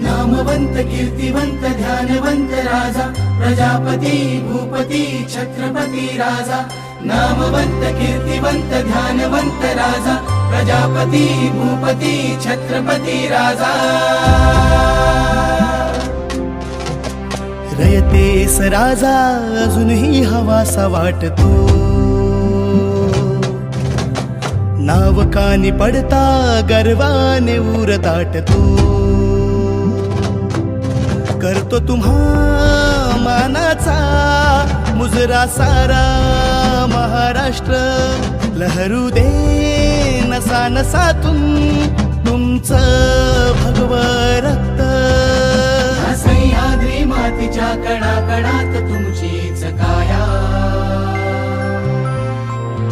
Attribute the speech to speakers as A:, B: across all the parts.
A: नामवंत कीर्तिवंत ध्यानवंत राजा प्रजापती भूपती छत्रपती राजा नामवंत कीर्तिवंत ध्यानवंत राजा प्रजापती भूपती छत्रपती राजा रयतेस राजा अजूनही हवासा वाटतो नाव कानी पडता गर्वाने उर दाटतो करतो तुम्हा मानाचा मुजरा सारा महाराष्ट्र लहरू दे नसा नसातून तुमचं भगव रक्त सह्याद्री मातीच्या कणाकणात तुमचीच काया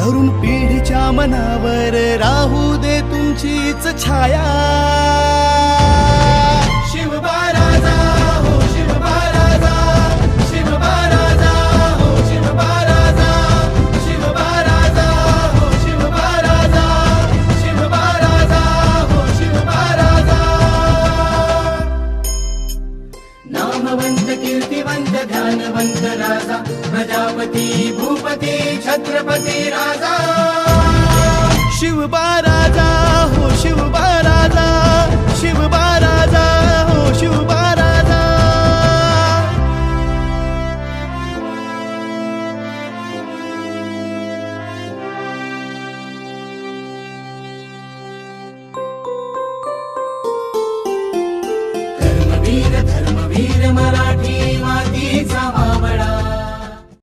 A: तरुण पिढीच्या मनावर राहू दे तुमचीच छाया शिवबा राजा हो शिवबा राजा शिवबा राजा हो शिवबा राजा शिवबा राजा हो शिवबा राजा शिवबा राजा हो शिवबा राजा नामवंत कीर्तिवंत ध्यानवंत राजा प्रजापती भूपती छत्रपती राजा शिवबा राजा हो शिवबा राजा शिवबा राजा हो शिवबा राजा धर्मवीर धर्मवीर मराठी मातीचा